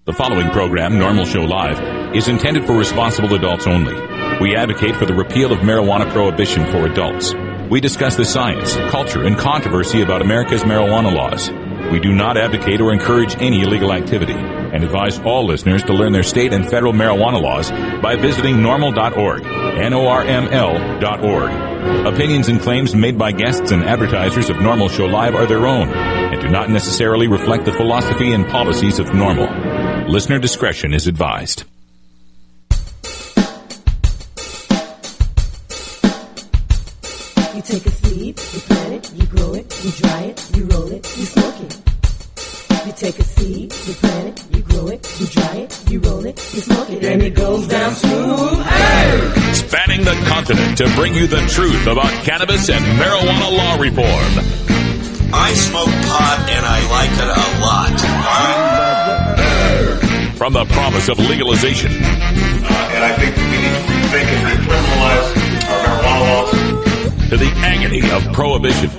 The following program, NORML Show Live, is intended for responsible adults only. We advocate for the repeal of marijuana prohibition for adults. We discuss the science, culture, and controversy about America's marijuana laws. We do not advocate or encourage any illegal activity and advise all listeners to learn their state and federal marijuana laws by visiting NORML.org, NORML.org. Opinions and claims made by guests and advertisers of NORML Show Live are their own and do not necessarily reflect the philosophy and policies of NORML. Listener discretion is advised. You take a seed, you plant it, you grow it, you dry it, you roll it, you smoke it. You take a seed, you plant it, you grow it, you dry it, you roll it, you smoke it, and it goes down smooth. Hey! Spanning the continent to bring you the truth about cannabis and marijuana law reform. I smoke pot and I like it a lot. From the promise of legalization. And I think we need to rethink and decriminalize our marijuana laws. To the agony of prohibition.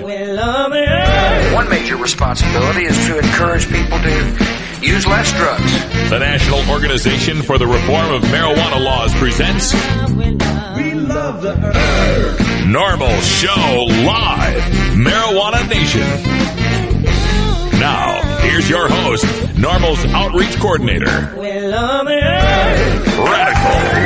One major responsibility is to encourage people to use less drugs. The National Organization for the Reform of Marijuana Laws presents We love the earth. NORML Show Live, Marijuana Nation. Now, here's your host, NORML's Outreach Coordinator, Radical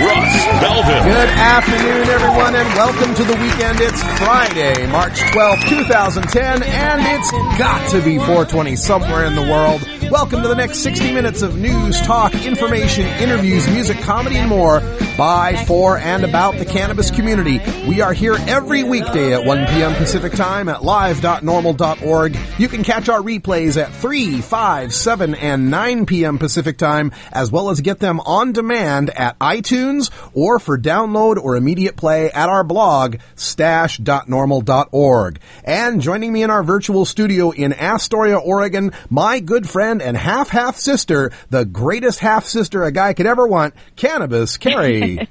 Russ Belvin. Good afternoon, everyone, and welcome to the weekend. It's Friday, March 12th, 2010, and it's got to be 420 somewhere in the world. Welcome to the next 60 minutes of news, talk, information, interviews, music, comedy, and more by, for, and about the cannabis community. We are here every weekday at 1 p.m. Pacific Time at live.normal.org. You can catch our replays at 3, 5, 7, and 9 p.m. Pacific Time, as well as get them on demand at iTunes or for download or immediate play at our blog, stash.normal.org. And joining me in our virtual studio in Astoria, Oregon, my good friend and half sister, the greatest half sister a guy could ever want, Cannabis Carrie.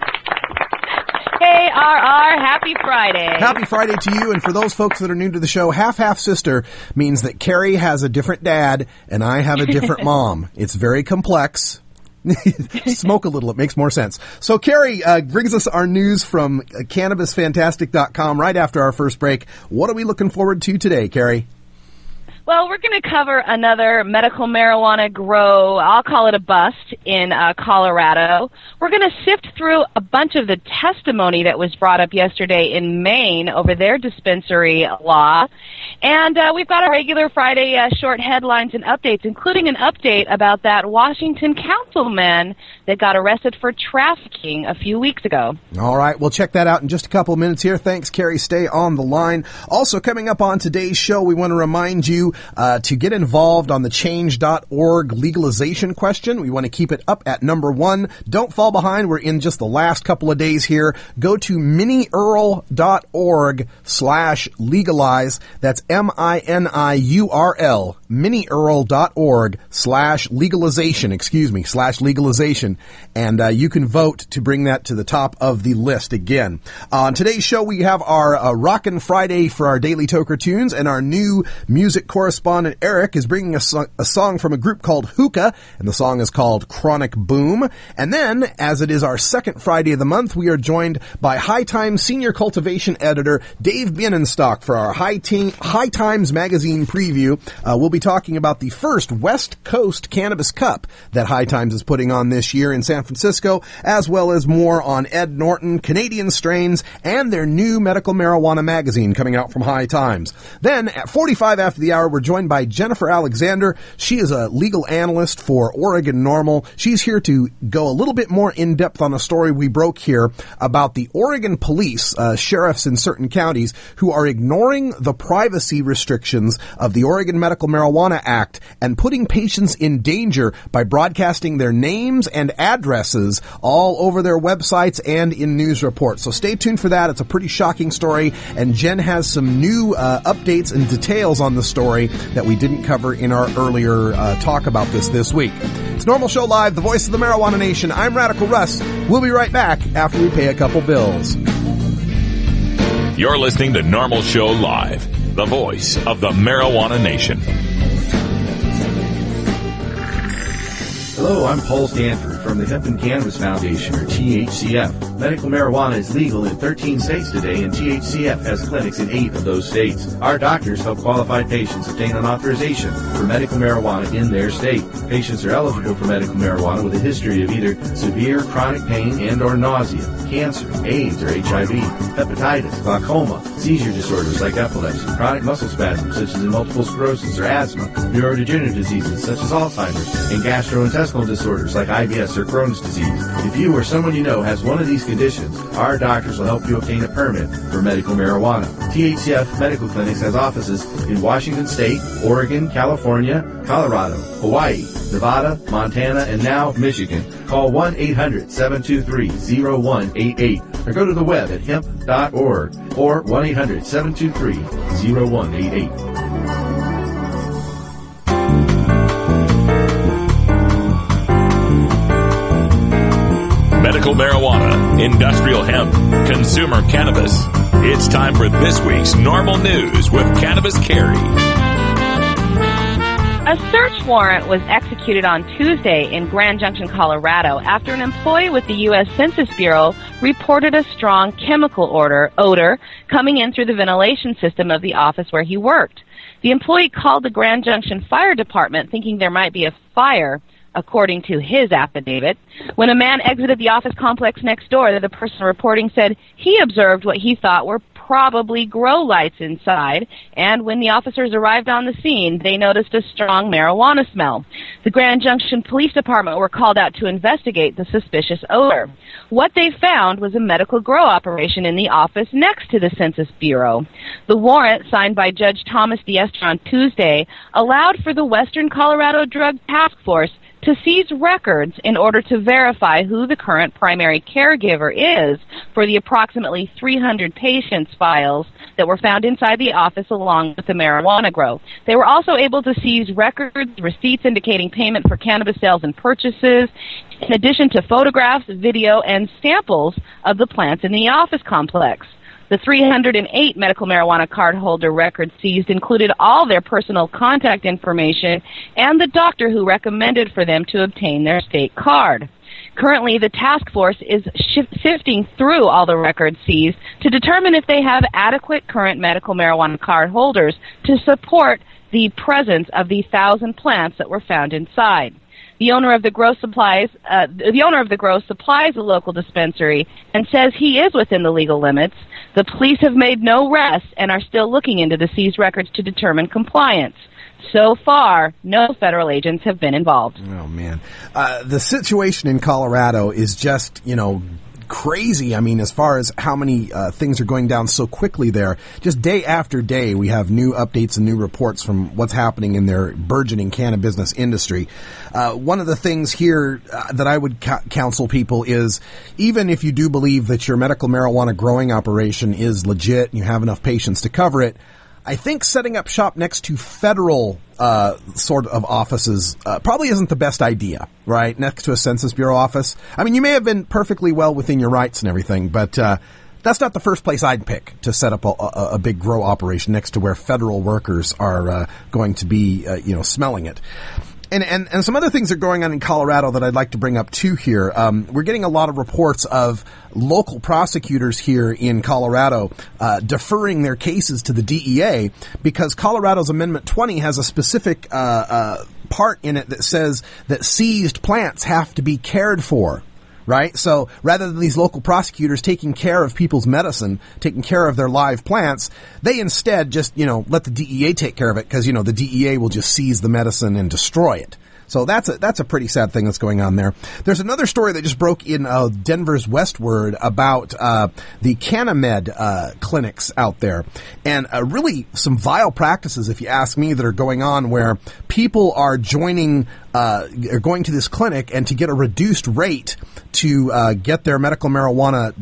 Hey, RR, happy Friday. Happy Friday to you, and for those folks that are new to the show, half sister means that Carrie has a different dad and I have a different mom. It's very complex. Smoke a little, it makes more sense. So Carrie brings us our news from CannabisFantastic.com right after our first break. What are we looking forward to today, Carrie? Well, we're going to cover another medical marijuana grow, I'll call it a bust, in Colorado. We're going to sift through a bunch of the testimony that was brought up yesterday in Maine over their dispensary law. And we've got our regular Friday short headlines and updates, including an update about that Washington councilman that got arrested for trafficking a few weeks ago. All right, we'll check that out in just a couple of minutes here. Thanks, Carrie. Stay on the line. Also, coming up on today's show, we want to remind you to get involved on the change.org legalization question. We want to keep it up at number 1. Don't fall behind. We're in just the last couple of days here. Go to miniurl.org/legalize. That's MINIURL, miniurl.org/legalization, and you can vote to bring that to the top of the list again. On today's show, we have our Rockin' Friday for our Daily Toker Tunes, and our new music correspondent Eric is bringing us a song from a group called Hookah, and the song is called Chronic Boom. And then, as it is our second Friday of the month, we are joined by High Times Senior Cultivation Editor Dave Bienenstock for our High Times magazine preview. We'll be talking about the first West Coast Cannabis Cup that High Times is putting on this year in San Francisco, as well as more on Ed Norton, Canadian strains, and their new medical marijuana magazine coming out from High Times. Then, at 45 after the hour, we're joined by Jennifer Alexander. She is a legal analyst for Oregon NORML. She's here to go a little bit more in-depth on a story we broke here about the Oregon police, sheriffs in certain counties, who are ignoring the privacy restrictions of the Oregon Medical Marijuana Act and putting patients in danger by broadcasting their names and addresses all over their websites and in news reports. So stay tuned for that. It's a pretty shocking story, and Jen has some new updates and details on the story that we didn't cover in our earlier talk about this week. It's NORML Show Live, the voice of the Marijuana Nation. I'm Radical Russ. We'll be right back after we pay a couple bills. You're listening to NORML Show Live, the voice of the Marijuana Nation. Hello, I'm Paul Stanford from the Hemp and Cannabis Foundation, or THCF. Medical marijuana is legal in 13 states today, and THCF has clinics in 8 of those states. Our doctors help qualified patients obtain an authorization for medical marijuana in their state. Patients are eligible for medical marijuana with a history of either severe chronic pain and or nausea, cancer, AIDS or HIV, hepatitis, glaucoma, seizure disorders like epilepsy, chronic muscle spasms such as multiple sclerosis or asthma, neurodegenerative diseases such as Alzheimer's, and gastrointestinal disorders like IBS or Crohn's disease. If you or someone you know has one of these conditions, our doctors will help you obtain a permit for medical marijuana. THCF Medical Clinics has offices in Washington State, Oregon, California, Colorado, Hawaii, Nevada, Montana, and now Michigan. Call 1-800-723-0188 or go to the web at hemp.org or 1-800-723-0188. Medical marijuana, industrial hemp, consumer cannabis. It's time for this week's NORML News with Cannabis Carrie. A search warrant was executed on Tuesday in Grand Junction, Colorado, after an employee with the U.S. Census Bureau reported a strong chemical odor coming in through the ventilation system of the office where he worked. The employee called the Grand Junction Fire Department thinking there might be a fire, according to his affidavit. When a man exited the office complex next door, the person reporting said he observed what he thought were probably grow lights inside, and when the officers arrived on the scene, they noticed a strong marijuana smell. The Grand Junction Police Department were called out to investigate the suspicious odor. What they found was a medical grow operation in the office next to the Census Bureau. The warrant, signed by Judge Thomas Diestra on Tuesday, allowed for the Western Colorado Drug Task Force to seize records in order to verify who the current primary caregiver is for the approximately 300 patients' files that were found inside the office along with the marijuana grow. They were also able to seize records, receipts indicating payment for cannabis sales and purchases, in addition to photographs, video, and samples of the plants in the office complex. The 308 medical marijuana card holder records seized included all their personal contact information and the doctor who recommended for them to obtain their state card. Currently, the task force is sifting through all the records seized to determine if they have adequate current medical marijuana card holders to support the presence of the 1,000 plants that were found inside. The owner of the grow supplies a local dispensary and says he is within the legal limits. The police have made no rest and are still looking into the seized records to determine compliance. So far, no federal agents have been involved. Oh, man. The situation in Colorado is just, crazy. I mean, as far as how many things are going down so quickly there, just day after day, we have new updates and new reports from what's happening in their burgeoning cannabis industry. One of the things here that I would counsel people is, even if you do believe that your medical marijuana growing operation is legit and you have enough patients to cover it, I think setting up shop next to federal sort of offices probably isn't the best idea, right? Next to a Census Bureau office. I mean, you may have been perfectly well within your rights and everything, but that's not the first place I'd pick to set up a big grow operation next to where federal workers are going to be, smelling it. And some other things are going on in Colorado that I'd like to bring up too here. We're getting a lot of reports of local prosecutors here in Colorado deferring their cases to the DEA because Colorado's Amendment 20 has a specific part in it that says that seized plants have to be cared for. Right? So rather than these local prosecutors taking care of people's medicine, taking care of their live plants, they instead just, let the DEA take care of it because, the DEA will just seize the medicine and destroy it. So that's a pretty sad thing that's going on there. There's another story that just broke in Denver's Westward about the CannaMed clinics out there, and really some vile practices, if you ask me, that are going on where people are joining, are going to this clinic and to get a reduced rate to get their medical marijuana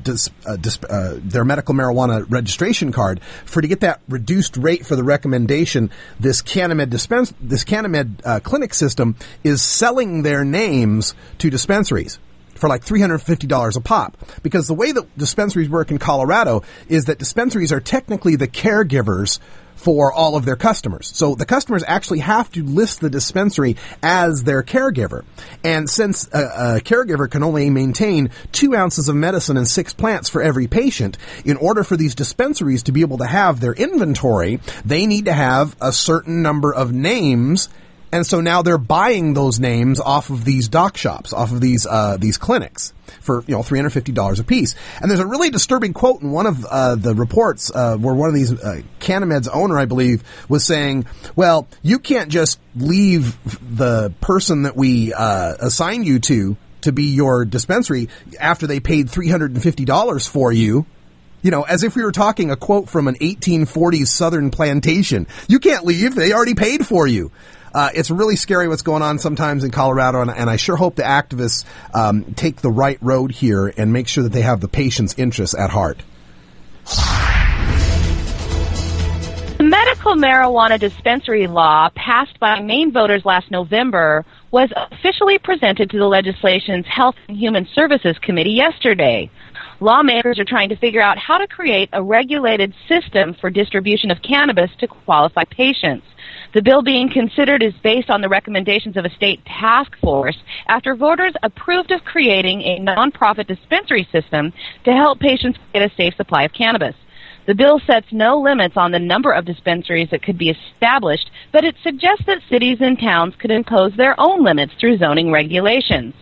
their medical marijuana registration card. To get that reduced rate for the recommendation, this CannaMed clinic system is selling their names to dispensaries for like $350 a pop. Because the way that dispensaries work in Colorado is that dispensaries are technically the caregivers for all of their customers. So the customers actually have to list the dispensary as their caregiver. And since a caregiver can only maintain 2 ounces of medicine and 6 plants for every patient, in order for these dispensaries to be able to have their inventory, they need to have a certain number of names. And so now they're buying those names off of these doc shops, off of these clinics for, $350 a piece. And there's a really disturbing quote in one of the reports where one of these Canamed's owner, I believe, was saying, well, you can't just leave the person that we assign you to be your dispensary after they paid $350 for you. As if we were talking a quote from an 1840s Southern plantation. You can't leave. They already paid for you. It's really scary what's going on sometimes in Colorado, and I sure hope the activists take the right road here and make sure that they have the patient's interests at heart. The medical marijuana dispensary law passed by Maine voters last November was officially presented to the legislation's Health and Human Services Committee yesterday. Lawmakers are trying to figure out how to create a regulated system for distribution of cannabis to qualified patients. The bill being considered is based on the recommendations of a state task force after voters approved of creating a nonprofit dispensary system to help patients get a safe supply of cannabis. The bill sets no limits on the number of dispensaries that could be established, but it suggests that cities and towns could impose their own limits through zoning regulations.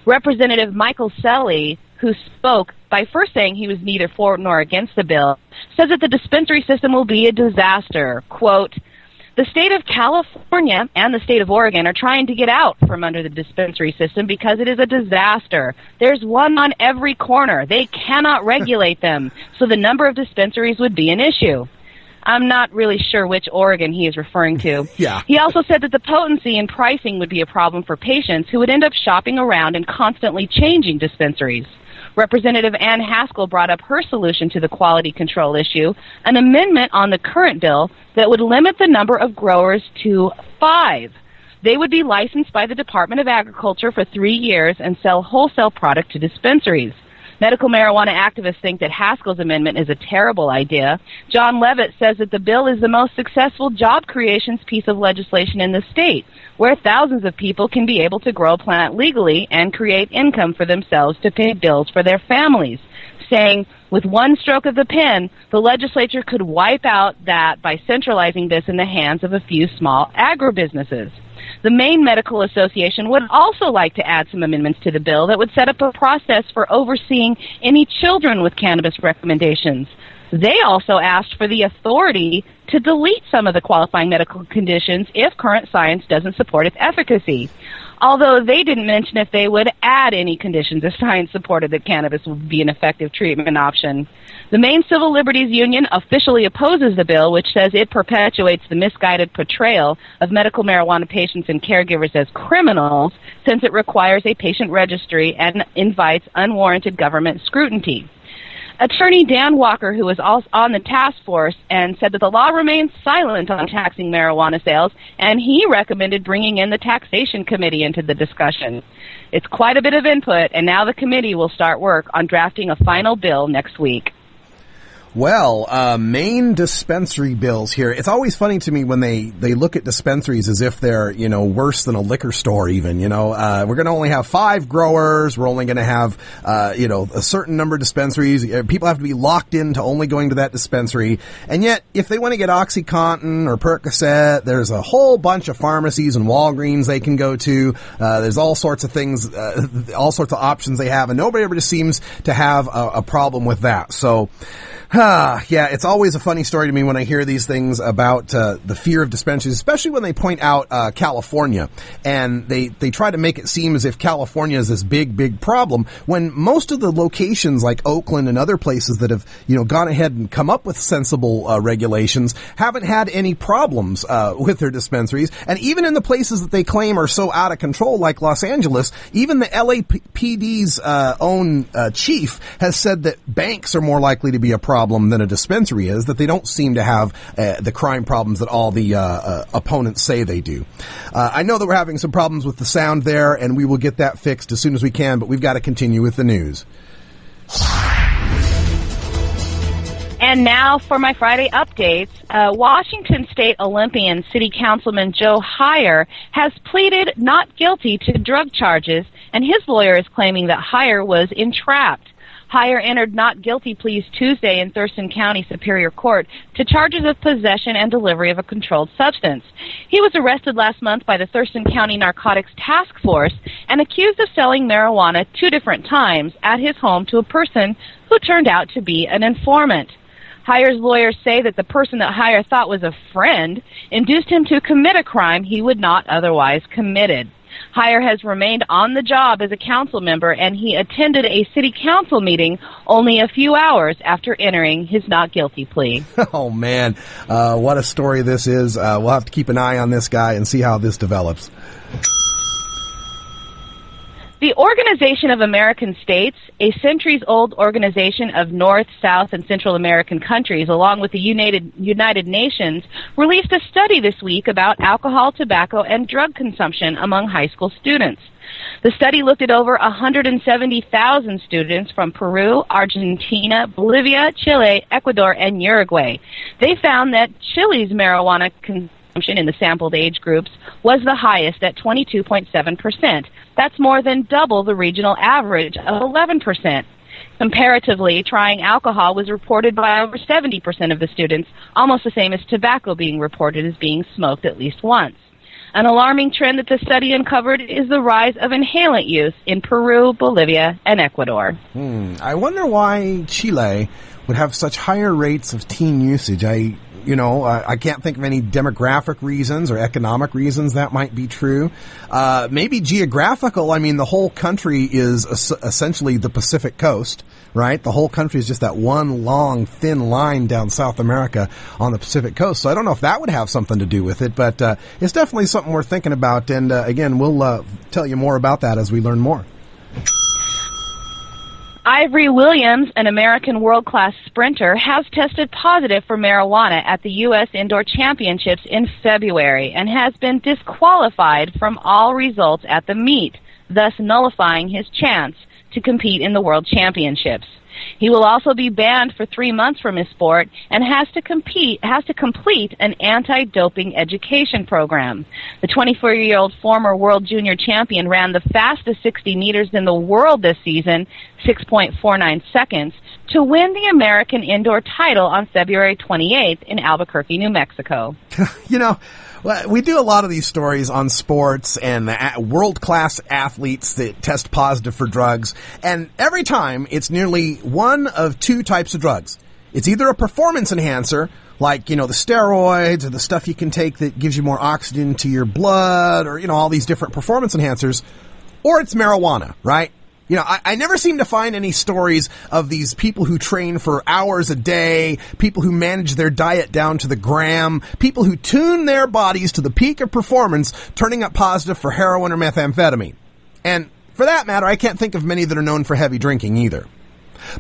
Representative Michael Selly, who spoke by first saying he was neither for nor against the bill, says that the dispensary system will be a disaster. Quote, the state of California and the state of Oregon are trying to get out from under the dispensary system because it is a disaster. There's one on every corner. They cannot regulate them, so the number of dispensaries would be an issue. I'm not really sure which Oregon he is referring to. Yeah. He also said that the potency and pricing would be a problem for patients who would end up shopping around and constantly changing dispensaries. Representative Ann Haskell brought up her solution to the quality control issue, an amendment on the current bill that would limit the number of growers to 5. They would be licensed by the Department of Agriculture for 3 years and sell wholesale product to dispensaries. Medical marijuana activists think that Haskell's amendment is a terrible idea. John Levitt says that the bill is the most successful job creations piece of legislation in the state, where thousands of people can be able to grow a plant legally and create income for themselves to pay bills for their families, saying, with one stroke of the pen, the legislature could wipe out that by centralizing this in the hands of a few small agribusinesses. The Maine Medical Association would also like to add some amendments to the bill that would set up a process for overseeing any children with cannabis recommendations. They also asked for the authority to delete some of the qualifying medical conditions if current science doesn't support its efficacy, although they didn't mention if they would add any conditions if science supported that cannabis would be an effective treatment option. The Maine Civil Liberties Union officially opposes the bill, which says it perpetuates the misguided portrayal of medical marijuana patients and caregivers as criminals, since it requires a patient registry and invites unwarranted government scrutiny. Attorney Dan Walker, who was also on the task force, and said that the law remains silent on taxing marijuana sales, and he recommended bringing in the taxation committee into the discussion. It's quite a bit of input, and now the committee will start work on drafting a final bill next week. Well, Maine dispensary bills here. It's always funny to me when they look at dispensaries as if they're, worse than a liquor store even, we're going to only have 5 growers. We're only going to have, a certain number of dispensaries. People have to be locked into only going to that dispensary. And yet, if they want to get OxyContin or Percocet, there's a whole bunch of pharmacies and Walgreens they can go to. There's all sorts of things, all sorts of options they have, and nobody ever just seems to have a problem with that. So, yeah, it's always a funny story to me when I hear these things about the fear of dispensaries, especially when they point out California, and they try to make it seem as if California is this big problem, when most of the locations like Oakland and other places that have gone ahead and come up with sensible regulations haven't had any problems with their dispensaries. And even in the places that they claim are so out of control, like Los Angeles, even the LAPD's own chief has said that banks are more likely to be a problem than a dispensary is, that they don't seem to have the crime problems that all the opponents say they do. I know that we're having some problems with the sound there, and we will get that fixed as soon as we can, but we've got to continue with the news. And now for my Friday updates. Washington State Olympian City Councilman Joe Heyer has pleaded not guilty to drug charges, and his lawyer is claiming that Heyer was entrapped. Heyer entered not guilty pleas Tuesday in Thurston County Superior Court to charges of possession and delivery of a controlled substance. He was arrested last month by the Thurston County Narcotics Task Force and accused of selling marijuana 2 different times at his home to a person who turned out to be an informant. Heyer's lawyers say that the person that Heyer thought was a friend induced him to commit a crime he would not otherwise committed. Heyer has remained on the job as a council member, and he attended a city council meeting only a few hours after entering his not guilty plea. Oh, man. What a story this is. We'll have to keep an eye on this guy and see how this develops. The Organization of American States, a centuries-old organization of North, South, and Central American countries, along with the United Nations, released a study this week about alcohol, tobacco, and drug consumption among high school students. The study looked at over 170,000 students from Peru, Argentina, Bolivia, Chile, Ecuador, and Uruguay. They found that Chile's marijuana consumption in the sampled age groups was the highest at 22.7%. That's more than double the regional average of 11%. Comparatively, trying alcohol was reported by over 70% of the students, almost the same as tobacco being reported as being smoked at least once. An alarming trend that the study uncovered is the rise of inhalant use in Peru, Bolivia, and Ecuador. I wonder why Chile would have such higher rates of teen usage. I can't think of any demographic reasons or economic reasons that might be true. Maybe geographical. I mean, the whole country is essentially the Pacific coast, right? The whole country is just that one long, thin line down South America on the Pacific coast. So I don't know if that would have something to do with it, but it's definitely something we're thinking about. And again, we'll tell you more about that as we learn more. Ivory Williams, an American world-class sprinter, has tested positive for marijuana at the U.S. Indoor Championships in February and has been disqualified from all results at the meet, thus nullifying his chance to compete in the World Championships. He will also be banned for 3 months from his sport and has to complete an anti-doping education program. The 24-year-old former world junior champion ran the fastest 60 meters in the world this season, 6.49 seconds, to win the American indoor title on February 28th in Albuquerque, New Mexico. Well, we do a lot of these stories on sports and world-class athletes that test positive for drugs, and every time it's nearly one of 2 types of drugs. It's either a performance enhancer, like, the steroids or the stuff you can take that gives you more oxygen to your blood or, all these different performance enhancers, or it's marijuana, right? I never seem to find any stories of these people who train for hours a day, people who manage their diet down to the gram, people who tune their bodies to the peak of performance, turning up positive for heroin or methamphetamine. And for that matter, I can't think of many that are known for heavy drinking either.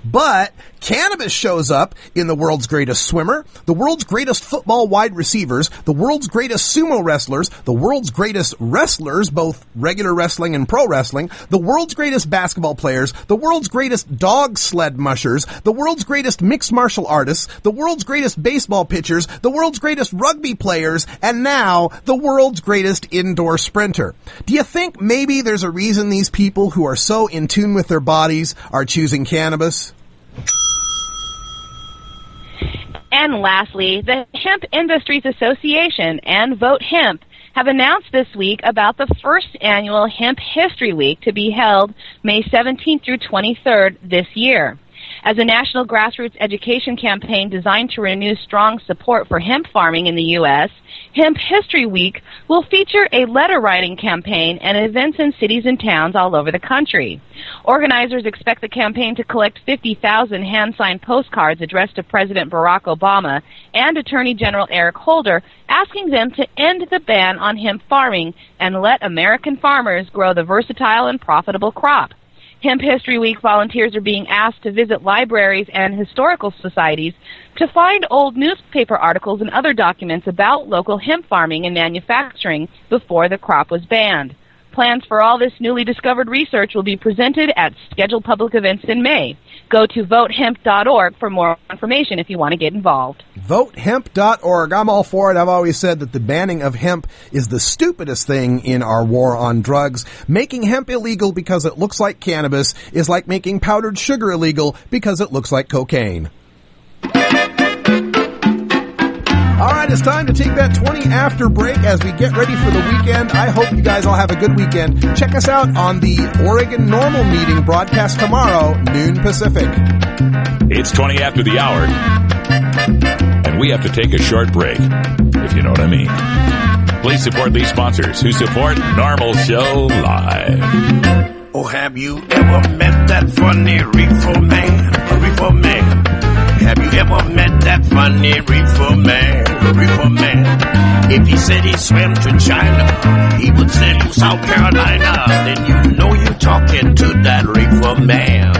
But cannabis shows up in the world's greatest swimmer, the world's greatest football wide receivers, the world's greatest sumo wrestlers, the world's greatest wrestlers, both regular wrestling and pro wrestling, the world's greatest basketball players, the world's greatest dog sled mushers, the world's greatest mixed martial artists, the world's greatest baseball pitchers, the world's greatest rugby players, and now the world's greatest indoor sprinter. Do you think maybe there's a reason these people who are so in tune with their bodies are choosing cannabis? And lastly, the Hemp Industries Association and Vote Hemp have announced this week about the first annual Hemp History Week to be held May 17th through 23rd this year. As a national grassroots education campaign designed to renew strong support for hemp farming in the U.S., Hemp History Week will feature a letter-writing campaign and events in cities and towns all over the country. Organizers expect the campaign to collect 50,000 hand-signed postcards addressed to President Barack Obama and Attorney General Eric Holder, asking them to end the ban on hemp farming and let American farmers grow the versatile and profitable crop. Hemp History Week volunteers are being asked to visit libraries and historical societies to find old newspaper articles and other documents about local hemp farming and manufacturing before the crop was banned. Plans for all this newly discovered research will be presented at scheduled public events in May. Go to votehemp.org for more information if you want to get involved. Votehemp.org. I'm all for it. I've always said that the banning of hemp is the stupidest thing in our war on drugs. Making hemp illegal because it looks like cannabis is like making powdered sugar illegal because it looks like cocaine. All right, it's time to take that 20 after break as we get ready for the weekend. I hope you guys all have a good weekend. Check us out on the Oregon NORML meeting broadcast tomorrow, noon Pacific. It's 20 after the hour, and we have to take a short break, if you know what I mean. Please support these sponsors who support NORML Show Live. Oh, have you ever met that funny reefer man? A reefer man. Have you ever met that funny reefer man? A reefer man. If he said he swam to China, he would sell you South Carolina. Then you know you're talking to that reefer man.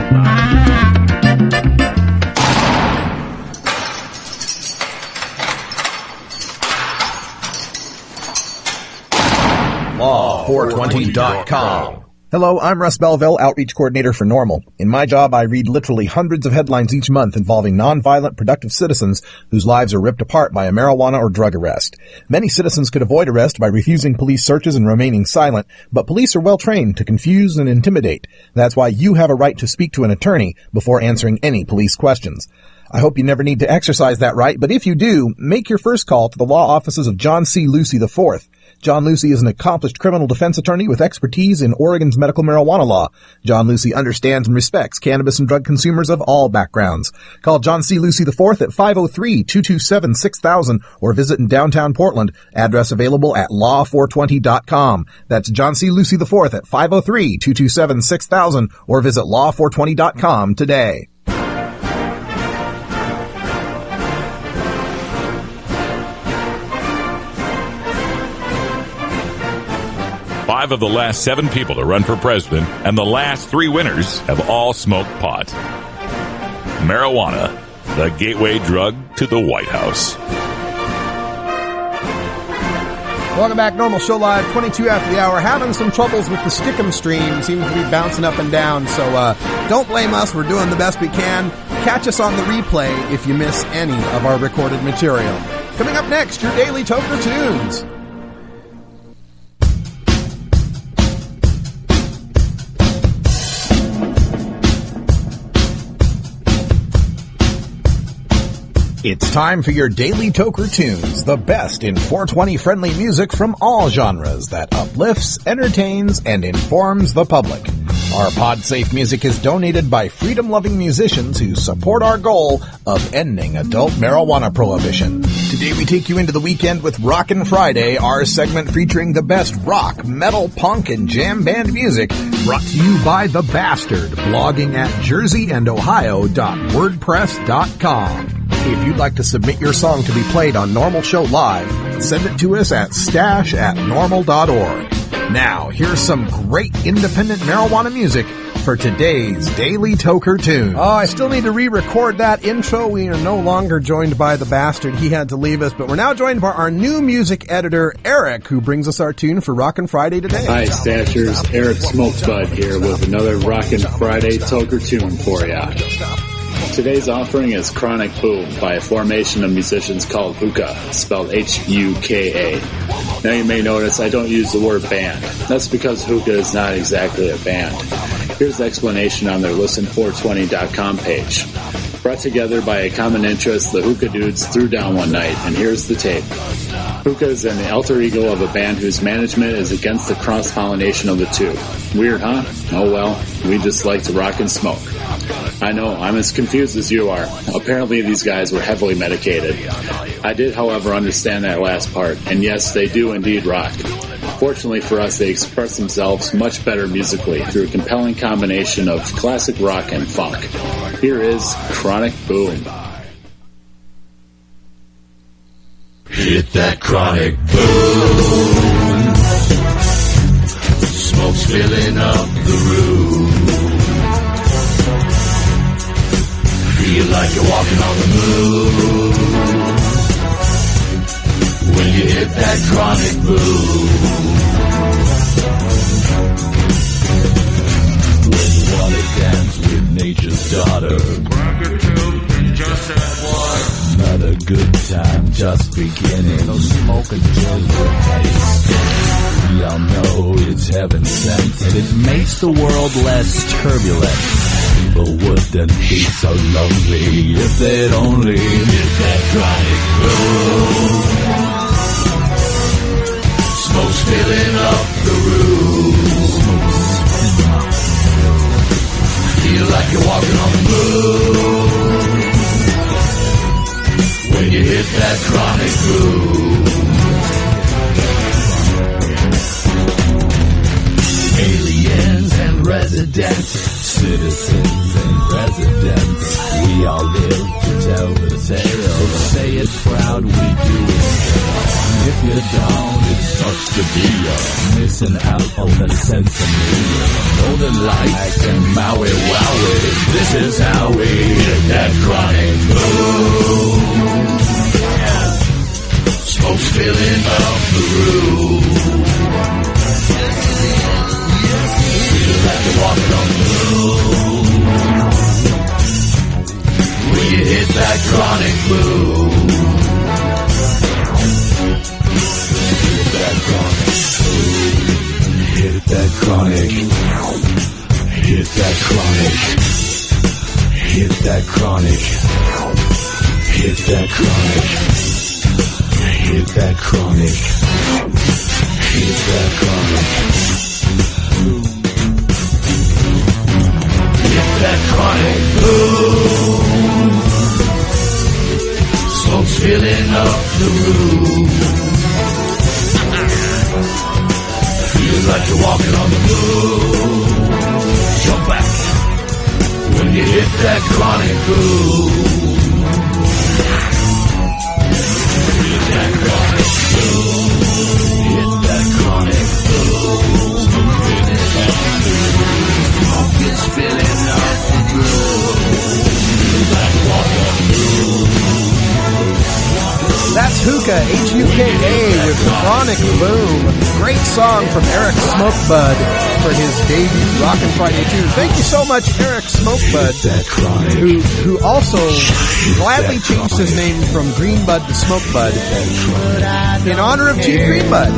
Law420.com. Hello, I'm Russ Belville, Outreach Coordinator for NORML. In my job, I read literally hundreds of headlines each month involving nonviolent, productive citizens whose lives are ripped apart by a marijuana or drug arrest. Many citizens could avoid arrest by refusing police searches and remaining silent, but police are well trained to confuse and intimidate. That's why you have a right to speak to an attorney before answering any police questions. I hope you never need to exercise that right, but if you do, make your first call to the law offices of John C. Lucy IV. John Lucy is an accomplished criminal defense attorney with expertise in Oregon's medical marijuana law. John Lucy understands and respects cannabis and drug consumers of all backgrounds. Call John C. Lucy IV at 503-227-6000 or visit in downtown Portland. Address available at law420.com. That's John C. Lucy IV at 503-227-6000 or visit law420.com today. 5 of the last 7 people to run for president and the last 3 winners have all smoked pot. Marijuana, the gateway drug to the White House. Welcome back, NORML Show Live, 22 after the hour. Having some troubles with the Stickum stream. Seems to be bouncing up and down, so don't blame us. We're doing the best we can. Catch us on the replay if you miss any of our recorded material. Coming up next, your Daily Toker Tunes. It's time for your Daily Toker Tunes, the best in 420-friendly music from all genres that uplifts, entertains, and informs the public. Our PodSafe music is donated by freedom-loving musicians who support our goal of ending adult marijuana prohibition. Today we take you into the weekend with Rockin' Friday, our segment featuring the best rock, metal, punk, and jam band music, brought to you by The Bastard, blogging at jerseyandohio.wordpress.com. If you'd like to submit your song to be played on NORML Show Live, send it to us at stash@norml.org. Now, here's some great independent marijuana music for today's Daily Toker Tune. Oh, I still need to re-record that intro. We are no longer joined by The Bastard. He had to leave us, but we're now joined by our new music editor, Eric, who brings us our tune for Rockin' Friday today. Hi, Stashers. Eric Smokespud here with another Rockin' Friday Toker tune for ya. Today's offering is Chronic Boom by a formation of musicians called Hookah, spelled H-U-K-A. Now you may notice I don't use the word band. That's because Hookah is not exactly a band. Here's the explanation on their listen420.com page. Brought together by a common interest, the Hookah dudes threw down one night, and here's the tape. Hookah is an alter ego of a band whose management is against the cross-pollination of the two. Weird, huh? Oh well, we just like to rock and smoke. I know, I'm as confused as you are. Apparently these guys were heavily medicated. I did, however, understand that last part, and yes, they do indeed rock. Fortunately for us, they express themselves much better musically through a compelling combination of classic rock and funk. Here is Chronic Boom. Hit that chronic boom. Smoke's filling up the room. Feel like you're walking on the moon. When you hit that chronic boom. daughter. Crack a tube and just add water. Another good time just beginning. No smoke until your head is spinning. We all know it's heaven sent, and it makes the world less turbulent. People wouldn't be so lonely if they'd only hit that chronic groove. Smoke's filling up the room. Feel like you're walking on the moon when you hit that chronic groove. Aliens and residents, citizens and residents, we all live to tell the tale. Say it proud, we do it. If you don't, it sucks to be you. Missing out on the sense of me. Golden lights and Maui Wowie. This is how we hit that chronic boom. Smoke's filling up the room. Feel like you're walking on the moon when you hit that chronic boom. Hit that chronic. Hit that chronic. Hit that chronic. Hit that chronic. Hit that chronic. Hit that chronic. Hit that chronic. Boom. Smoke's filling up the room. Feels like you're walking on the moon. Jump back when you hit that chronic groove. Hit that chronic groove. Hit that chronic groove. Smoke is filling up the groove. Feels like you're walking on the moon. That's Hookah, H-U-K-A, with Chronic Boom. Great song from Eric Smokebud for his debut Rockin' Friday tune. Thank you so much, Eric Smokebud, who also gladly changed his name from Greenbud to Smokebud in honor of Chief Greenbud.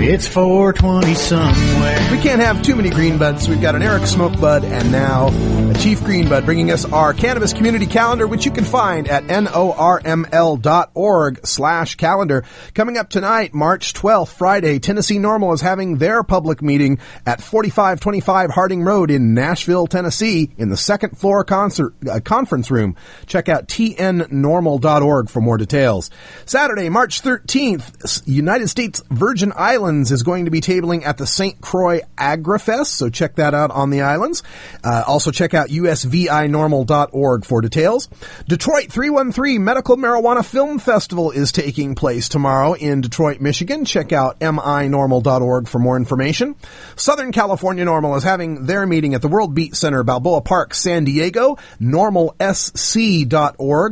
It's 420 somewhere. We can't have too many Greenbuds. We've got an Eric Smokebud and now a Chief Greenbud bringing us our Cannabis Community Calendar, which you can find at norml.org/calendar. Coming up tonight, March 12th, Friday, Tennessee NORML is having their public meeting at 4525 Harding Road in Nashville, Tennessee, in the second floor conference room. Check out tnnormal.org for more details. Saturday, March 13th, United States Virgin Islands is going to be tabling at the St. Croix AgriFest, so check that out on the islands. Also check out usvinormal.org for details. Detroit 313 Medical Marijuana Film Festival is taking place tomorrow in Detroit, Michigan. Check out minormal.org for more information. Southern California NORML is having their meeting at the World Beat Center, Balboa Park, San Diego. normalsc.org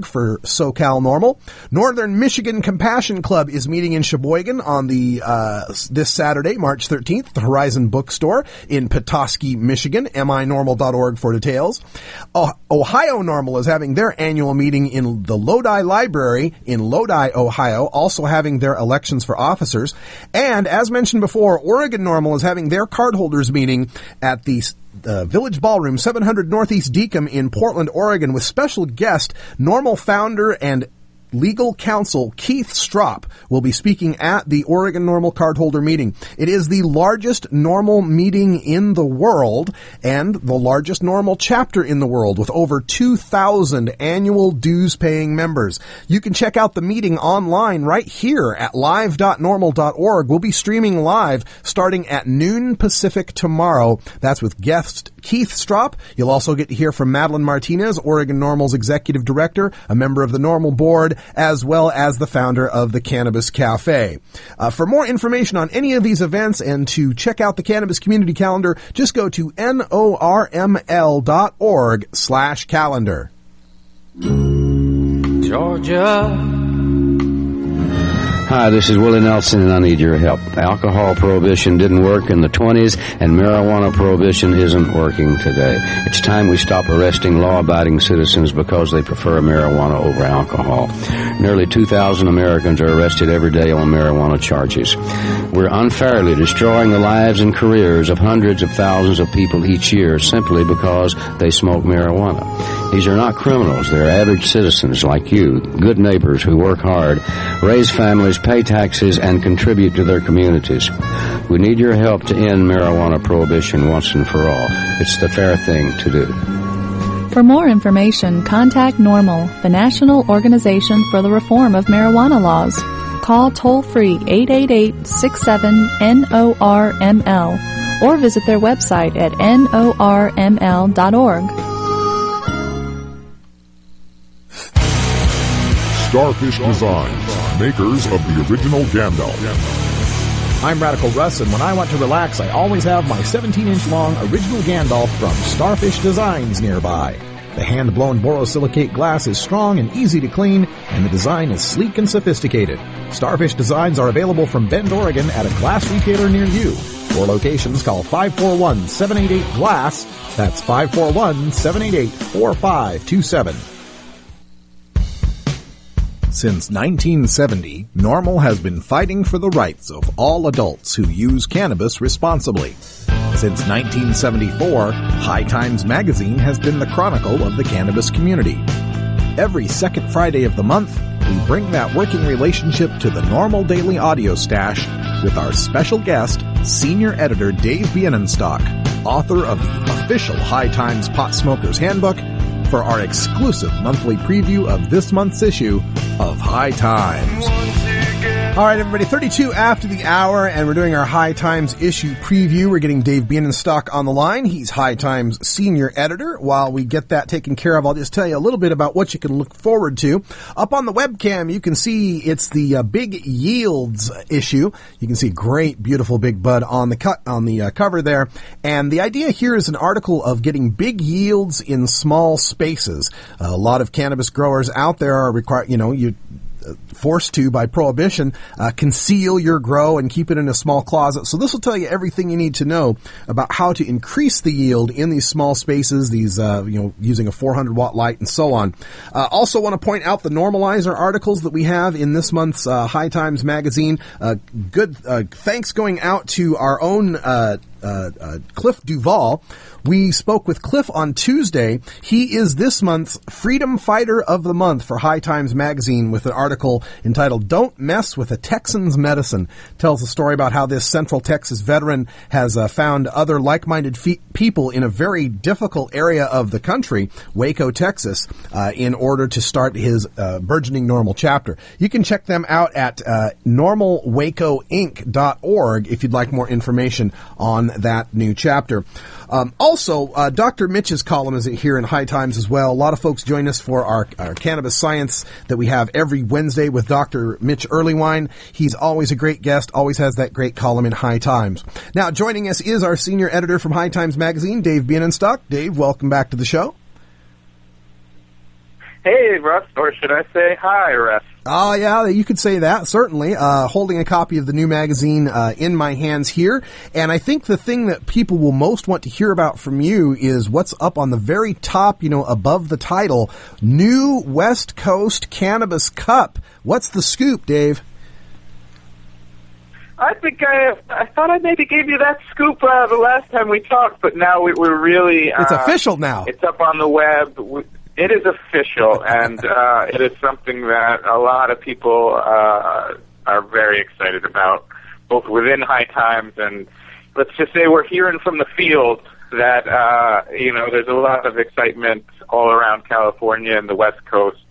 for SoCal NORML. Northern Michigan Compassion Club is meeting in Sheboygan on this Saturday, March 13th, the Horizon Bookstore in Petoskey, Michigan. minormal.org for details. Ohio NORML is having their annual meeting in the Lodi Library in Lodi, Ohio, also having their elections for officers. And as mentioned before, Oregon NORML is having their cardholders meeting at the Village Ballroom, 700 Northeast Deacom in Portland, Oregon, with special guest, NORML founder and legal counsel Keith Stropp will be speaking at the Oregon NORML cardholder meeting. It is the largest NORML meeting in the world and the largest NORML chapter in the world, with over 2,000 annual dues-paying members. You can check out the meeting online right here at live.normal.org. We'll be streaming live starting at noon Pacific tomorrow. That's with guest Keith Stropp. You'll also get to hear from Madeline Martinez, Oregon NORML's executive director, a member of the NORML board, as well as the founder of the Cannabis Cafe. For more information on any of these events and to check out the Cannabis Community Calendar, just go to norml.org/calendar. Georgia, Hi, this is Willie Nelson, and I need your help. Alcohol prohibition didn't work in the 20s, and marijuana prohibition isn't working today. It's time we stop arresting law-abiding citizens because they prefer marijuana over alcohol. Nearly 2,000 Americans are arrested every day on marijuana charges. We're unfairly destroying the lives and careers of hundreds of thousands of people each year simply because they smoke marijuana. These are not criminals. They're average citizens like you, good neighbors who work hard, raise families, pay taxes, and contribute to their communities. We need your help to end marijuana prohibition once and for all. It's the fair thing to do. For more information, contact NORML, the National Organization for the Reform of Marijuana Laws. Call toll-free 888-67-NORML or visit their website at norml.org. Starfish Designs, makers of the original Gandalf. I'm Radical Russ, and when I want to relax, I always have my 17-inch long original Gandalf from Starfish Designs nearby. The hand-blown borosilicate glass is strong and easy to clean, and the design is sleek and sophisticated. Starfish Designs are available from Bend, Oregon at a glass retailer near you. For locations, call 541-788-GLASS. That's 541-788-4527. Since 1970, NORML has been fighting for the rights of all adults who use cannabis responsibly. Since 1974, High Times magazine has been the chronicle of the cannabis community. Every second Friday of the month, we bring that working relationship to the NORML Daily Audio Stash with our special guest, Senior Editor Dave Bienenstock, author of the official High Times Pot Smokers Handbook, for our exclusive monthly preview of this month's issue of High Times. All right, everybody, 32 after the hour, and we're doing our High Times issue preview. We're getting Dave Bienenstock on the line. He's High Times senior editor. While we get that taken care of, I'll just tell you a little bit about what you can look forward to. Up on the webcam, you can see it's the Big Yields issue. You can see great, beautiful big bud on the cover there. And the idea here is an article of getting big yields in small spaces. A lot of cannabis growers out there are forced to, by prohibition, conceal your grow and keep it in a small closet. So this will tell you everything you need to know about how to increase the yield in these small spaces, these, using a 400-watt light and so on. Also want to point out the normalizer articles that we have in this month's High Times magazine. Good thanks going out to our own Cliff Duvall. We spoke with Cliff on Tuesday. He is this month's Freedom Fighter of the Month for High Times magazine with an article entitled Don't Mess with a Texan's Medicine. Tells a story about how this Central Texas veteran has found other like-minded people in a very difficult area of the country, Waco, Texas, in order to start his burgeoning NORML chapter. You can check them out at normalwacoinc.org if you'd like more information on that new chapter. Also, Dr. Mitch's column is here in High Times as well. A lot of folks join us for our cannabis science that we have every Wednesday with Dr. Mitch Earlywine. He's always a great guest, always has that great column in High Times. Now, joining us is our senior editor from High Times Magazine, Dave Bienenstock. Dave, welcome back to the show. Hey, Russ, or should I say hi, Russ? Oh, yeah, you could say that, certainly. Holding a copy of the new magazine in my hands here. And I think the thing that people will most want to hear about from you is what's up on the very top, above the title, New West Coast Cannabis Cup. What's the scoop, Dave? I think I thought I maybe gave you that scoop the last time we talked, but now we're really... it's official now. It's up on the web. It is official, and it is something that a lot of people are very excited about, both within High Times and, let's just say, we're hearing from the field that, there's a lot of excitement all around California and the West Coast.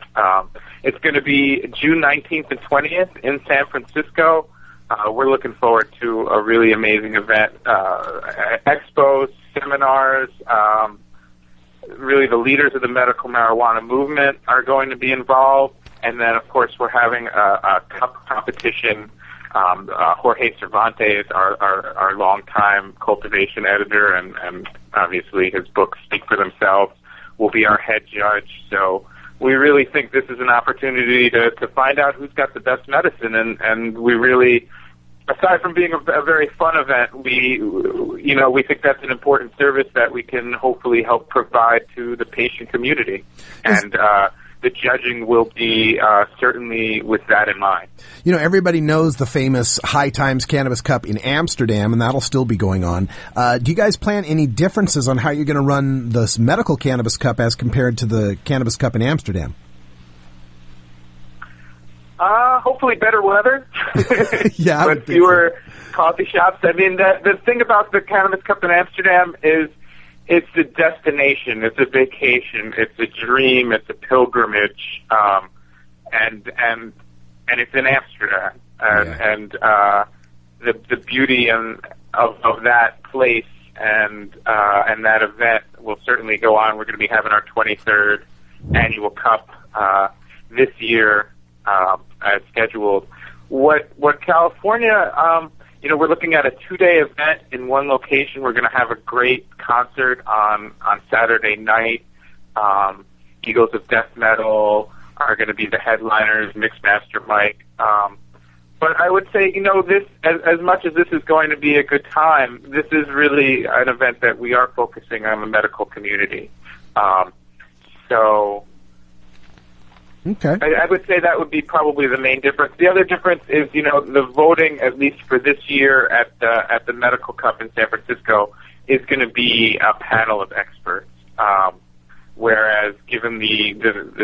It's going to be June 19th and 20th in San Francisco. We're looking forward to a really amazing event, expos, seminars, really the leaders of the medical marijuana movement are going to be involved. And then, of course, we're having a cup competition. Jorge Cervantes, our longtime cultivation editor, and obviously his books speak for themselves, will be our head judge. So we really think this is an opportunity to find out who's got the best medicine, and we really, aside from being a very fun event, we think that's an important service that we can hopefully help provide to the patient community, and the judging will be certainly with that in mind. You know, everybody knows the famous High Times Cannabis Cup in Amsterdam, and that'll still be going on. Do you guys plan any differences on how you're going to run this medical Cannabis Cup as compared to the Cannabis Cup in Amsterdam? Hopefully better weather. Yeah, but fewer coffee shops. I mean, the thing about the Cannabis Cup in Amsterdam is it's a destination, it's a vacation, it's a dream, it's a pilgrimage, and it's in Amsterdam, and the beauty of that place and that event will certainly go on. We're going to be having our 23rd annual cup this year as scheduled. What California, we're looking at a 2-day event in one location. We're going to have a great concert on Saturday night. Eagles of Death Metal are going to be the headliners, Mixmaster Mike. But I would say, this, as much as this is going to be a good time, this is really an event that we are focusing on the medical community. Okay. I would say that would be probably the main difference. The other difference is, the voting, at least for this year at the Medical Cup in San Francisco, is going to be a panel of experts. Whereas, given the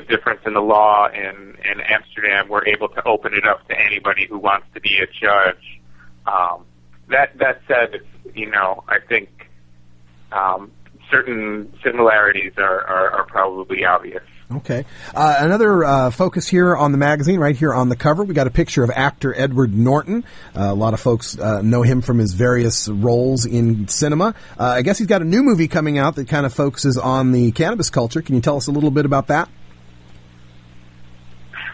difference in the law in Amsterdam, we're able to open it up to anybody who wants to be a judge. That said, I think certain similarities are probably obvious. Okay. Another focus here on the magazine, right here on the cover, we got a picture of actor Edward Norton. A lot of folks know him from his various roles in cinema. I guess he's got a new movie coming out that kind of focuses on the cannabis culture. Can you tell us a little bit about that?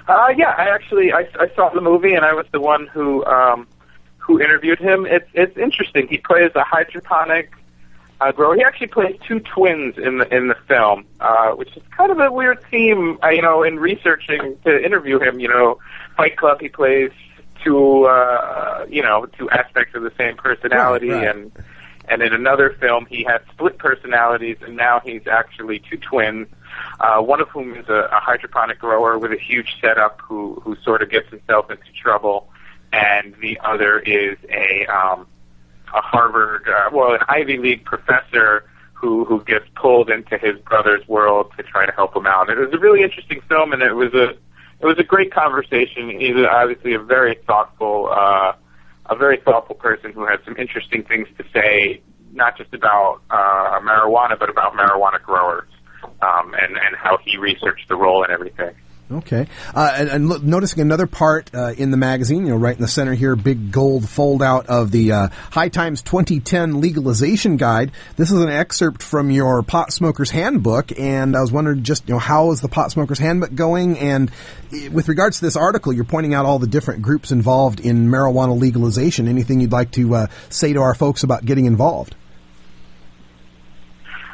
Yeah, I saw the movie, and I was the one who interviewed him. It's interesting. He plays a hydroponic grower. He actually plays two twins in the film, which is kind of a weird theme. In researching to interview him, Fight Club, he plays two aspects of the same personality, right. And in another film, he had split personalities, and now he's actually two twins. One of whom is a hydroponic grower with a huge setup who sort of gets himself into trouble, and the other is a Harvard, an Ivy League professor who gets pulled into his brother's world to try to help him out. It was a really interesting film, and it was a great conversation. He's obviously a very thoughtful person who had some interesting things to say, not just about marijuana, but about marijuana growers, and how he researched the role and everything. Okay. And look, noticing another part in the magazine, right in the center here, big gold fold out of the High Times 2010 Legalization Guide. This is an excerpt from your Pot Smoker's Handbook, and I was wondering just, how is the Pot Smoker's Handbook going? And with regards to this article, you're pointing out all the different groups involved in marijuana legalization. Anything you'd like to say to our folks about getting involved?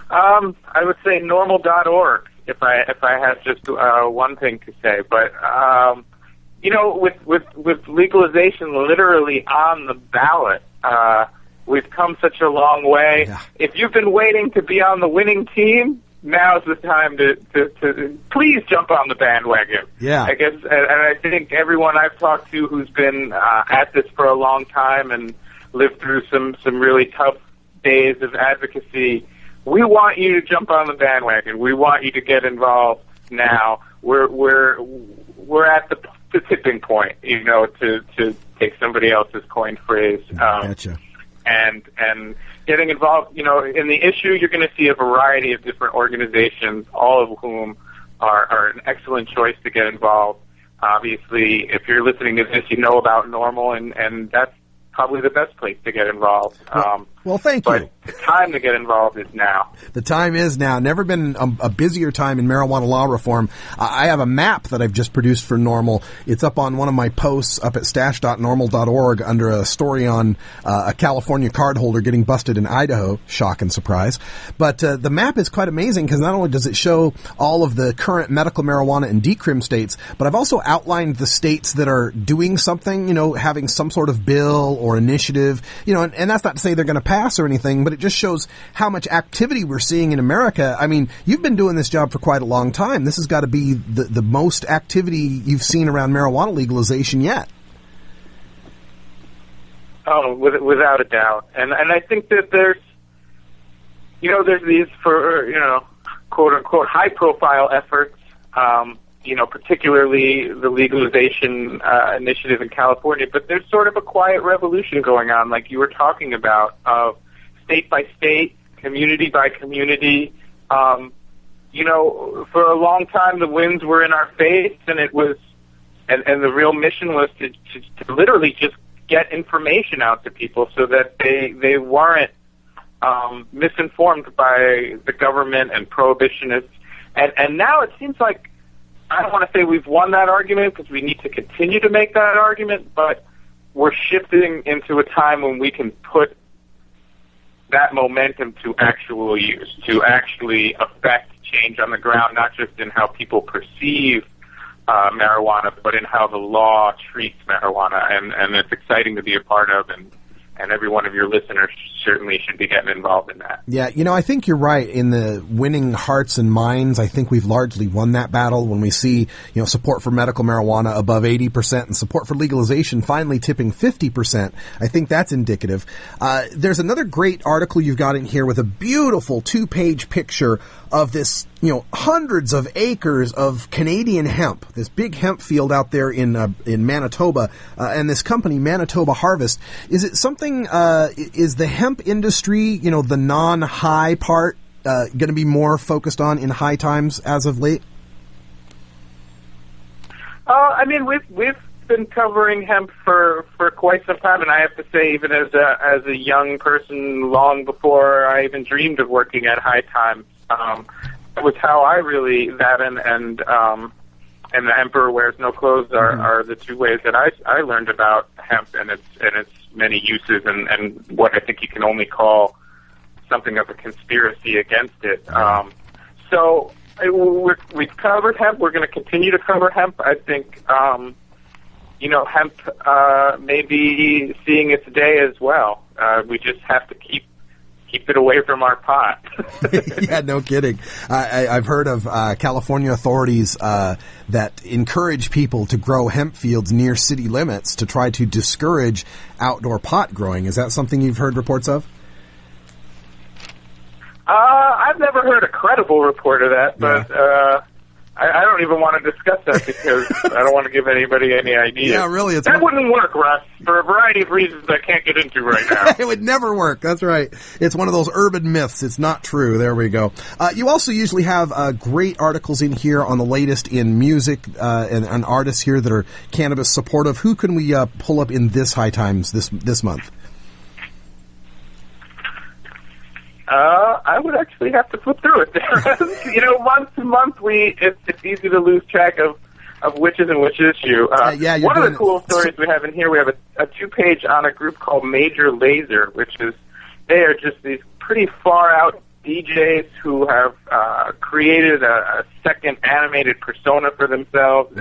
I would say NORML.org. If I had just one thing to say, but with legalization literally on the ballot, we've come such a long way. Yeah. If you've been waiting to be on the winning team, now's the time to please jump on the bandwagon. Yeah, I guess, and I think everyone I've talked to who's been at this for a long time and lived through some really tough days of advocacy. We want you to jump on the bandwagon. We want you to get involved now. We're at the tipping point, to take somebody else's coined phrase. Gotcha. And getting involved, in the issue, you're going to see a variety of different organizations, all of whom are an excellent choice to get involved. Obviously, if you're listening to this, you know about NORML, and that's probably the best place to get involved. Well, thank you. the time to get involved is now. The time is now. Never been a busier time in marijuana law reform. I have a map that I've just produced for NORML. It's up on one of my posts up at stash.norml.org under a story on a California cardholder getting busted in Idaho. Shock and surprise. But the map is quite amazing because not only does it show all of the current medical marijuana and decrim states, but I've also outlined the states that are doing something, having some sort of bill or initiative, and that's not to say they're going to pass or anything, but it just shows how much activity we're seeing in America. I mean, you've been doing this job for quite a long time. This has got to be the most activity you've seen around marijuana legalization yet. Oh, without a doubt. And I think that there's these quote unquote high profile efforts, particularly the legalization initiative in California, but there's sort of a quiet revolution going on, like you were talking about, of state by state, community by community. For a long time the winds were in our face, and it was, and the real mission was to literally just get information out to people so that they weren't misinformed by the government and prohibitionists. And now it seems like, I don't want to say we've won that argument because we need to continue to make that argument, but we're shifting into a time when we can put that momentum to actual use, to actually affect change on the ground, not just in how people perceive marijuana, but in how the law treats marijuana. And it's exciting to be a part of, and every one of your listeners certainly should be getting involved in that. Yeah, I think you're right in the winning hearts and minds. I think we've largely won that battle when we see, support for medical marijuana above 80% and support for legalization finally tipping 50%. I think that's indicative. There's another great article you've got in here with a beautiful 2-page picture of this, hundreds of acres of Canadian hemp, this big hemp field out there in Manitoba, and this company, Manitoba Harvest. Is it something, is the hemp industry, the non-high part, going to be more focused on in high times as of late? We've been covering hemp for quite some time, and I have to say, even as a young person, long before I even dreamed of working at High Times, that was how I really, that and The Emperor Wears No Clothes are the two ways that I learned about hemp and its many uses, and what I think you can only call something of a conspiracy against it. So we've covered hemp. We're going to continue to cover hemp. I think hemp may be seeing its day as well. We just have to keep it away from our pot. Yeah, no kidding. I've heard of California authorities that encourage people to grow hemp fields near city limits to try to discourage outdoor pot growing. Is that something you've heard reports of? I've never heard a credible report of that, but I don't even want to discuss that because I don't want to give anybody any ideas. Yeah, really. That wouldn't work, Russ, for a variety of reasons I can't get into right now. It would never work. That's right. It's one of those urban myths. It's not true. There we go. You also usually have great articles in here on the latest in music and artists here that are cannabis supportive. Who can we pull up in this High Times this month? I would actually have to flip through it. Month to month, it's easy to lose track of which is and which issue. One of the cool stories we have in here, we have a 2-page on a group called Major Lazer, they are just these pretty far out DJs who have created a second animated persona for themselves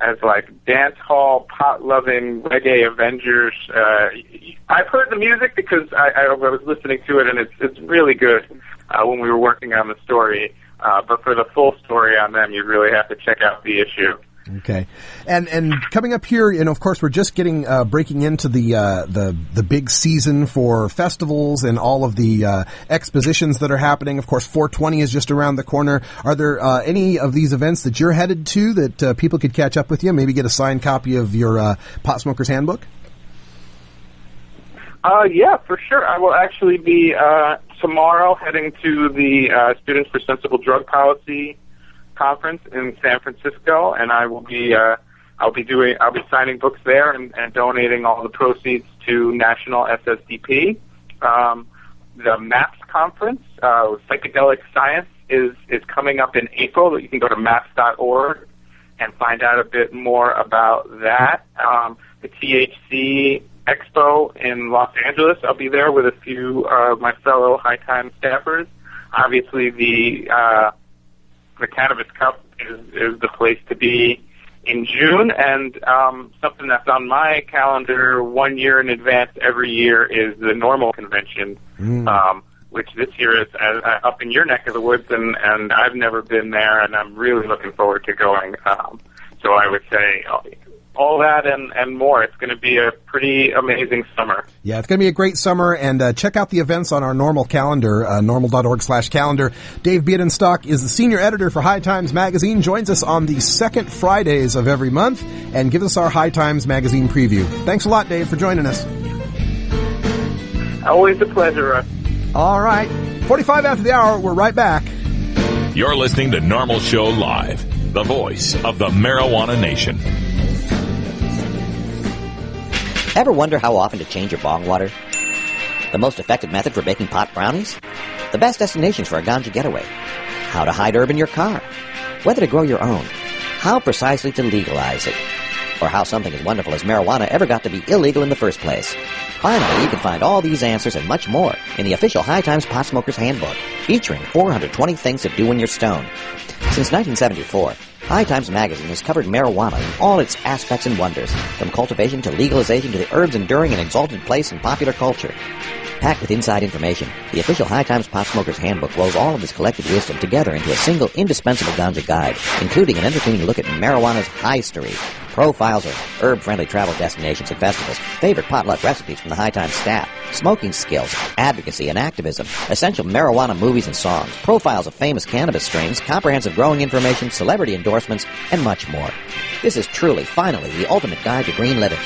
as like dance hall, pot-loving reggae avengers. I've heard the music because I was listening to it, and it's really good when we were working on the story. But for the full story on them, you really have to check out the issue. Okay, and coming up here, of course, we're just getting breaking into the big season for festivals and all of the expositions that are happening. Of course, 420 is just around the corner. Are there any of these events that you're headed to that people could catch up with you? Maybe get a signed copy of your Pot Smoker's Handbook? Yeah, for sure. I will actually be tomorrow heading to the Students for Sensible Drug Policy conference in San Francisco, and I will be I'll be signing books there and donating all the proceeds to National SSDP. the MAPS conference, Psychedelic Science, is coming up in April. You can go to maps.org and find out a bit more about that. The THC Expo in Los Angeles, I'll be there with a few of my fellow High Times staffers. Obviously, the Cannabis Cup is the place to be in June, and something that's on my calendar 1 year in advance every year is the NORML convention, which this year is up in your neck of the woods, and I've never been there, and I'm really looking forward to going. So I would say all that and more. It's going to be a pretty amazing summer. Yeah, it's going to be a great summer, and check out the events on our NORML calendar, normal.org/calendar. Dave Biedenstock is the senior editor for High Times Magazine, joins us on the second Fridays of every month, and gives us our High Times Magazine preview. Thanks a lot, Dave, for joining us. Always a pleasure, Russ. All right. 45 after the hour, we're right back. You're listening to NORML Show Live, the voice of the marijuana nation. Ever wonder how often to change your bong water? The most effective method for baking pot brownies? The best destinations for a ganja getaway? How to hide herb in your car? Whether to grow your own? How precisely to legalize it? Or how something as wonderful as marijuana ever got to be illegal in the first place? Finally, you can find all these answers and much more in the official High Times Pot Smoker's Handbook, featuring 420 things to do in your stone. Since 1974, High Times Magazine has covered marijuana in all its aspects and wonders, from cultivation to legalization to the herb's enduring and exalted place in popular culture. Packed with inside information, the official High Times Pot Smoker's Handbook rolls all of this collected wisdom together into a single indispensable ganja guide, including an entertaining look at marijuana's history, profiles of herb-friendly travel destinations and festivals, favorite potluck recipes from the High Times staff, smoking skills, advocacy and activism, essential marijuana movies and songs, profiles of famous cannabis strains, comprehensive growing information, celebrity endorsements, and much more. This is truly, finally, the ultimate guide to green living.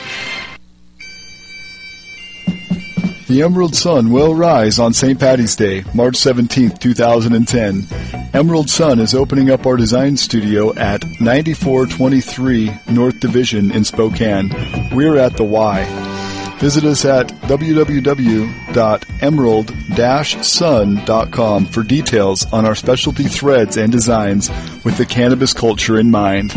The Emerald Sun will rise on St. Paddy's Day, March 17th, 2010. Emerald Sun is opening up our design studio at 9423 North Division in Spokane. We're at the Y. Visit us at www.emerald-sun.com for details on our specialty threads and designs with the cannabis culture in mind.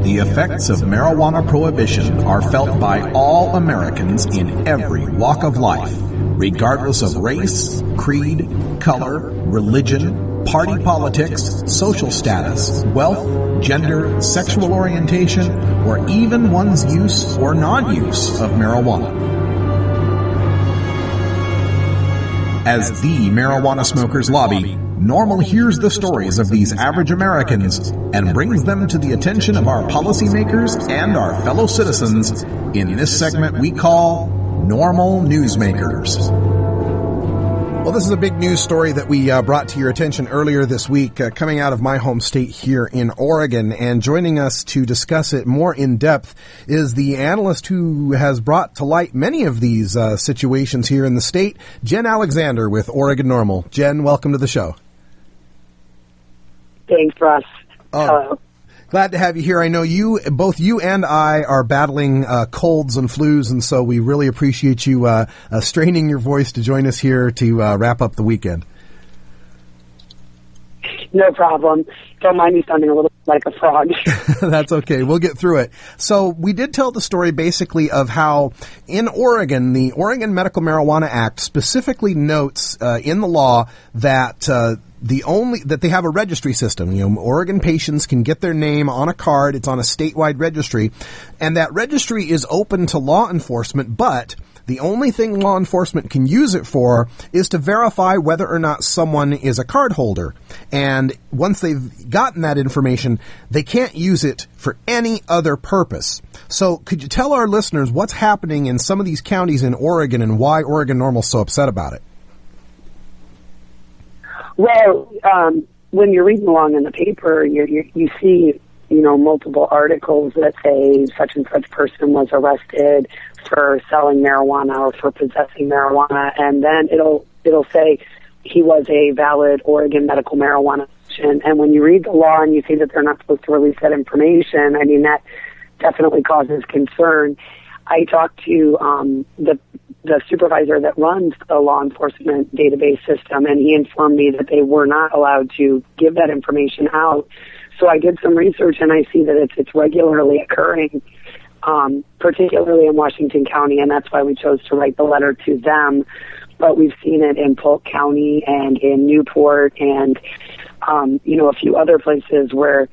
The effects of marijuana prohibition are felt by all Americans in every walk of life, regardless of race, creed, color, religion, party politics, social status, wealth, gender, sexual orientation, or even one's use or non-use of marijuana. As the Marijuana Smokers Lobby, NORML hears the stories of these average Americans and brings them to the attention of our policymakers and our fellow citizens in this segment we call NORML Newsmakers. Well, this is a big news story that we brought to your attention earlier this week, coming out of my home state here in Oregon. And joining us to discuss it more in depth is the analyst who has brought to light many of these situations here in the state, Jen Alexander with Oregon NORML. Jen, welcome to the show. Thanks, Russ. Hello. Glad to have you here. I know both you and I are battling colds and flus, and so we really appreciate you straining your voice to join us here to wrap up the weekend. No problem. Don't mind me sounding a little like a frog. That's okay. We'll get through it. So we did tell the story basically of how in Oregon, the Oregon Medical Marijuana Act specifically notes in the law that that they have a registry system. You know, Oregon patients can get their name on a card. It's on a statewide registry, and that registry is open to law enforcement, but the only thing law enforcement can use it for is to verify whether or not someone is a card holder. And once they've gotten that information, they can't use it for any other purpose. So could you tell our listeners what's happening in some of these counties in Oregon and why Oregon NORML's so upset about it? Well, when you're reading along in the paper, you see, multiple articles that say such and such person was arrested for selling marijuana or for possessing marijuana, and then it'll say he was a valid Oregon medical marijuana information. And when you read the law and you see that they're not supposed to release that information, I mean, that definitely causes concern. I talked to the supervisor that runs the law enforcement database system, and he informed me that they were not allowed to give that information out. So I did some research, and I see that it's regularly occurring, particularly in Washington County, and that's why we chose to write the letter to them. But we've seen it in Polk County and in Newport and, a few other places where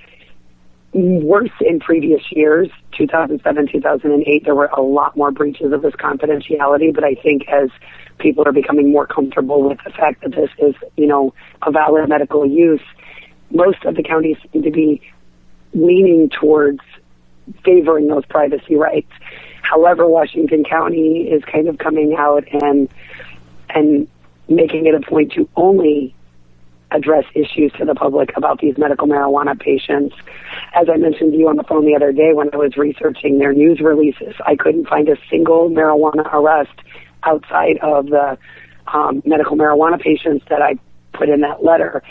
worse in previous years, 2007, 2008, there were a lot more breaches of this confidentiality, but I think as people are becoming more comfortable with the fact that this is, a valid medical use, most of the counties seem to be leaning towards favoring those privacy rights. However, Washington County is kind of coming out and making it a point to only address issues to the public about these medical marijuana patients. As I mentioned to you on the phone the other day when I was researching their news releases, I couldn't find a single marijuana arrest outside of the medical marijuana patients that I put in that letter.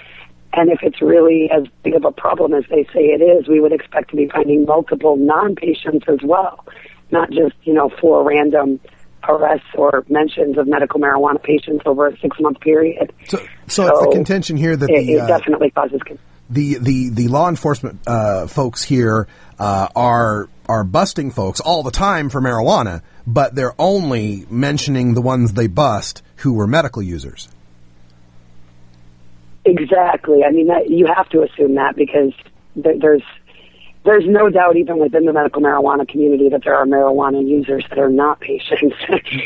And if it's really as big of a problem as they say it is, we would expect to be finding multiple non-patients as well, not just, 4 random arrests or mentions of medical marijuana patients over a 6-month period. So it's the contention here that it definitely causes concern. The law enforcement folks here are busting folks all the time for marijuana, but they're only mentioning the ones they bust who were medical users. Exactly. I mean, you have to assume that because there's no doubt even within the medical marijuana community that there are marijuana users that are not patients.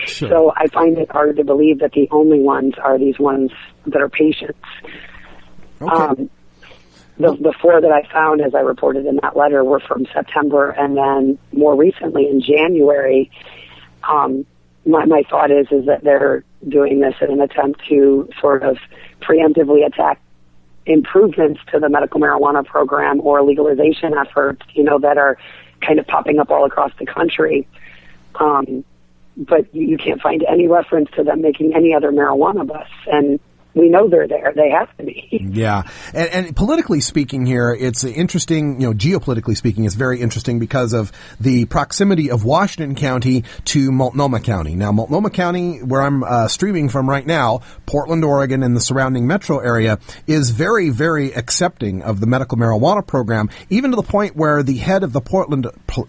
Sure. So I find it hard to believe that the only ones are these ones that are patients. Okay. The 4 that I found, as I reported in that letter, were from September, and then more recently in January. My thought is that they're doing this in an attempt to sort of preemptively attack improvements to the medical marijuana program or legalization efforts, that are kind of popping up all across the country. But you can't find any reference to them making any other marijuana busts. And we know they're there. They have to be. Yeah. And politically speaking here, it's interesting, geopolitically speaking, it's very interesting because of the proximity of Washington County to Multnomah County. Now, Multnomah County, where I'm streaming from right now, Portland, Oregon, and the surrounding metro area, is very, very accepting of the medical marijuana program, even to the point where the head of the Portland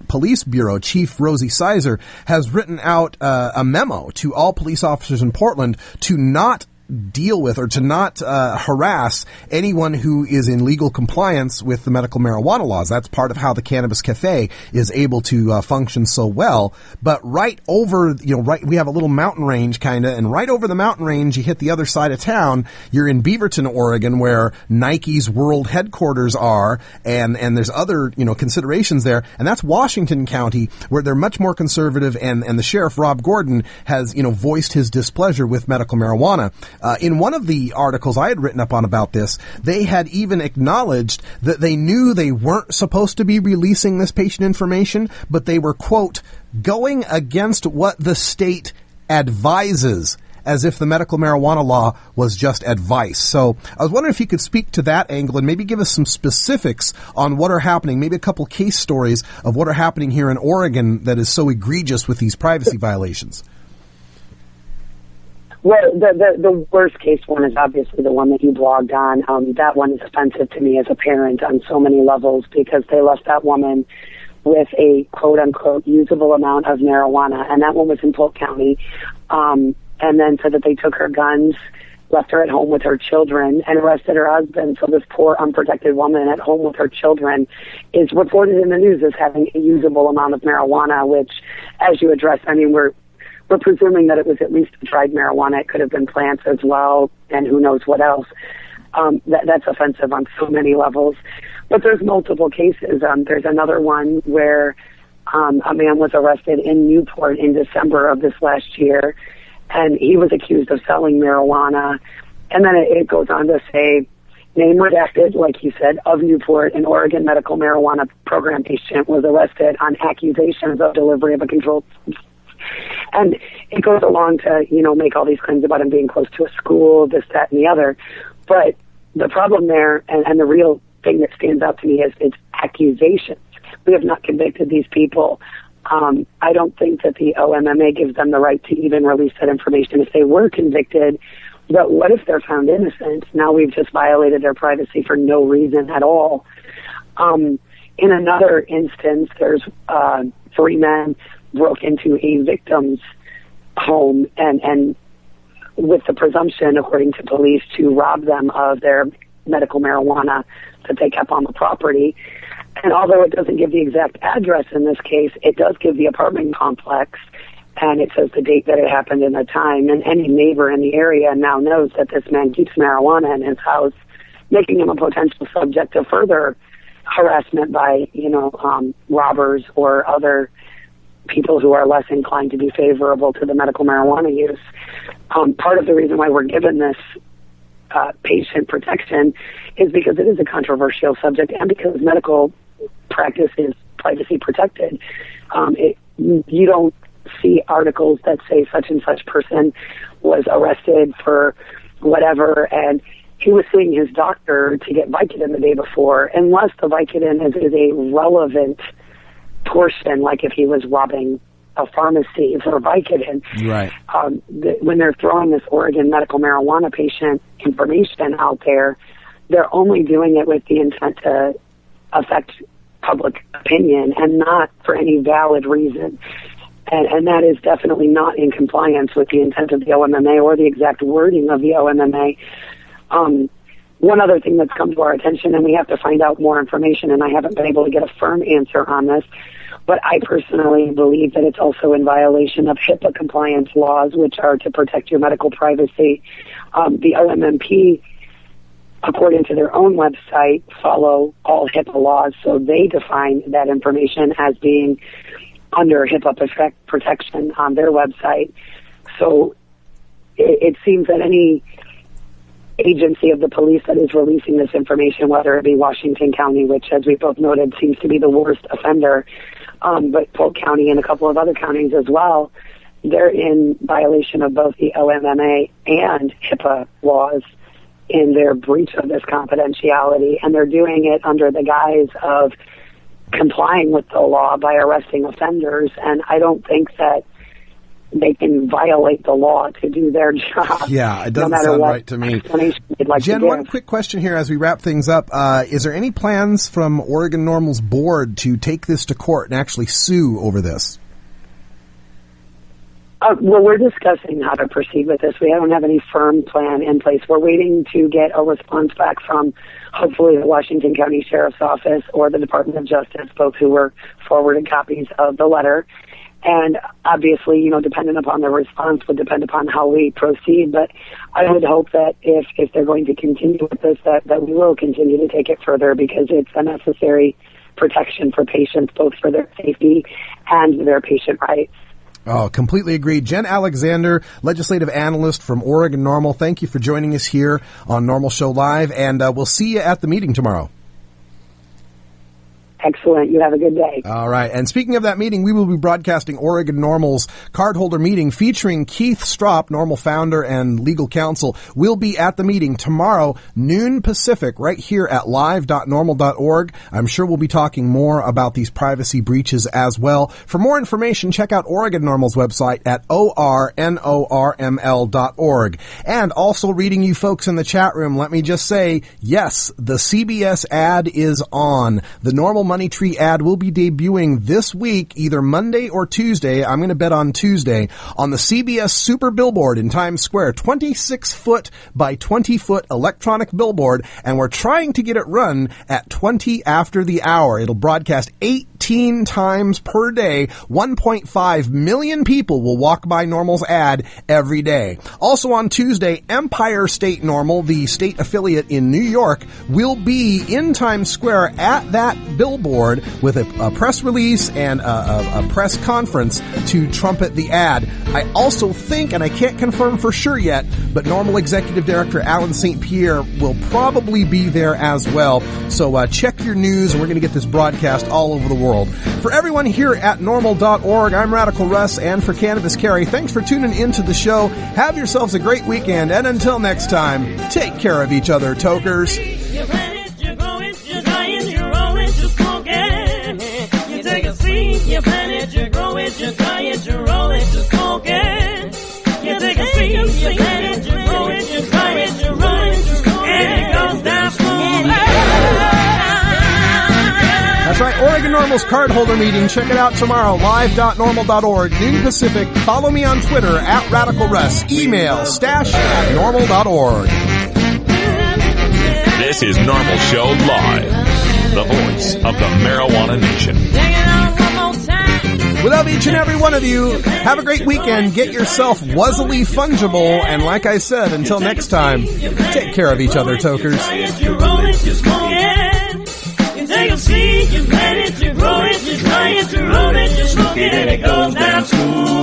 Police Bureau, Chief Rosie Sizer, has written out a memo to all police officers in Portland to not deal with or to not harass anyone who is in legal compliance with the medical marijuana laws. That's part of how the Cannabis Cafe is able to function so well. But right over, we have a little mountain range kind of, and right over the mountain range, you hit the other side of town, you're in Beaverton, Oregon, where Nike's world headquarters are, and there's other, considerations there. And that's Washington County, where they're much more conservative, and the sheriff, Rob Gordon, has, voiced his displeasure with medical marijuana. In one of the articles I had written up on about this, they had even acknowledged that they knew they weren't supposed to be releasing this patient information, but they were, quote, going against what the state advises, as if the medical marijuana law was just advice. So I was wondering if you could speak to that angle and maybe give us some specifics on what are happening, maybe a couple case stories of what are happening here in Oregon that is so egregious with these privacy violations. Well, the worst case one is obviously the one that you blogged on. That one is offensive to me as a parent on so many levels because they left that woman with a quote-unquote usable amount of marijuana, and that one was in Polk County, and then said that they took her guns, left her at home with her children, and arrested her husband. So this poor unprotected woman at home with her children is reported in the news as having a usable amount of marijuana, which, as you addressed, I mean, we're presuming that it was at least dried marijuana. It could have been plants as well, and who knows what else. That's offensive on so many levels. But there's multiple cases. There's another one where a man was arrested in Newport in December of this last year, and he was accused of selling marijuana. And then it goes on to say, name redacted, like you said, of Newport, an Oregon medical marijuana program patient was arrested on accusations of delivery of a controlled substance. And it goes along to, make all these claims about him being close to a school, this, that, and the other. But the problem there, and the real thing that stands out to me is it's accusations. We have not convicted these people. I don't think that the OMMA gives them the right to even release that information if they were convicted. But what if they're found innocent? Now we've just violated their privacy for no reason at all. In another instance, there's 3 men broke into a victim's home and with the presumption, according to police, to rob them of their medical marijuana that they kept on the property. And although it doesn't give the exact address in this case, it does give the apartment complex, and it says the date that it happened and the time. And any neighbor in the area now knows that this man keeps marijuana in his house, making him a potential subject of further harassment by, robbers or other people who are less inclined to be favorable to the medical marijuana use. Part of the reason why we're given this patient protection is because it is a controversial subject and because medical practice is privacy protected. You don't see articles that say such and such person was arrested for whatever and he was seeing his doctor to get Vicodin the day before, unless the Vicodin is a relevant portion, like if he was robbing a pharmacy for Vicodin. Right. When they're throwing this Oregon medical marijuana patient information out there, they're only doing it with the intent to affect public opinion and not for any valid reason. And that is definitely not in compliance with the intent of the OMMA or the exact wording of the OMMA. One other thing that's come to our attention, and we have to find out more information, and I haven't been able to get a firm answer on this, but I personally believe that it's also in violation of HIPAA compliance laws, which are to protect your medical privacy. The OMMP, according to their own website, follow all HIPAA laws, so they define that information as being under HIPAA protection on their website. So it seems that any agency of the police that is releasing this information, whether it be Washington County, which, as we both noted, seems to be the worst offender, but Polk County and a couple of other counties as well, they're in violation of both the OMMA and HIPAA laws in their breach of this confidentiality, and they're doing it under the guise of complying with the law by arresting offenders, and I don't think that they can violate the law to do their job. Yeah, it doesn't sound right to me. Jen, one quick question here as we wrap things up. Is there any plans from Oregon NORML's board to take this to court and actually sue over this? Well, we're discussing how to proceed with this. We don't have any firm plan in place. We're waiting to get a response back from hopefully the Washington County Sheriff's Office or the Department of Justice, both who were forwarded copies of the letter. And obviously, dependent upon the response would depend upon how we proceed. But I would hope that if they're going to continue with this, that we will continue to take it further because it's a necessary protection for patients, both for their safety and their patient rights. Oh, completely agreed. Jen Alexander, legislative analyst from Oregon NORML, thank you for joining us here on NORML Show Live, and we'll see you at the meeting tomorrow. Excellent. You have a good day. All right. And speaking of that meeting, we will be broadcasting Oregon NORML's cardholder meeting featuring Keith Stropp, NORML founder and legal counsel. We'll be at the meeting tomorrow, noon Pacific, right here at live.norml.org. I'm sure we'll be talking more about these privacy breaches as well. For more information, check out Oregon NORML's website at ornorml.org. And also reading you folks in the chat room, let me just say, yes, the CBS ad is on. The NORML Money Tree ad will be debuting this week, either Monday or Tuesday. I'm going to bet on Tuesday, on the CBS Super Billboard in Times Square, 26-foot by 20-foot electronic billboard, and we're trying to get it run at 20 after the hour. It'll broadcast 18 times per day. 1.5 million people will walk by NORML's ad every day. Also on Tuesday, Empire State NORML, the state affiliate in New York, will be in Times Square at that billboard with a press release and a press conference to trumpet the ad. I also think, and I can't confirm for sure yet, but NORML Executive Director Alan St. Pierre will probably be there as well. So check your news, and we're going to get this broadcast all over the world. world. For everyone here at NORML.org, I'm Radical Russ, and for Cannabis Carry, thanks for tuning into the show. Have yourselves a great weekend, and until next time, take care of each other, tokers. You plant it, you grow it, you dry it, you roll it, you smoke it. You take a seed, you plant it, you grow it, you dry it, you roll it, you smoke it. You take a seed, you plant it, you grow it, you dry it, you roll it, you smoke it. And it goes down smooth. That's right, Oregon NORML's cardholder meeting. Check it out tomorrow, live.normal.org, noon Pacific. Follow me on Twitter, at Radical Russ. Email, stash@normal.org. This is NORML Show Live, the voice of the marijuana nation. We love each and every one of you. Have a great weekend. Get yourself wuzzily fungible. And like I said, until next time, take care of each other, tokers. You roll it, you smoke it. You take a seed, you plant it, you grow it, you dry it, you roll it, you smoke it, and it goes down smooth.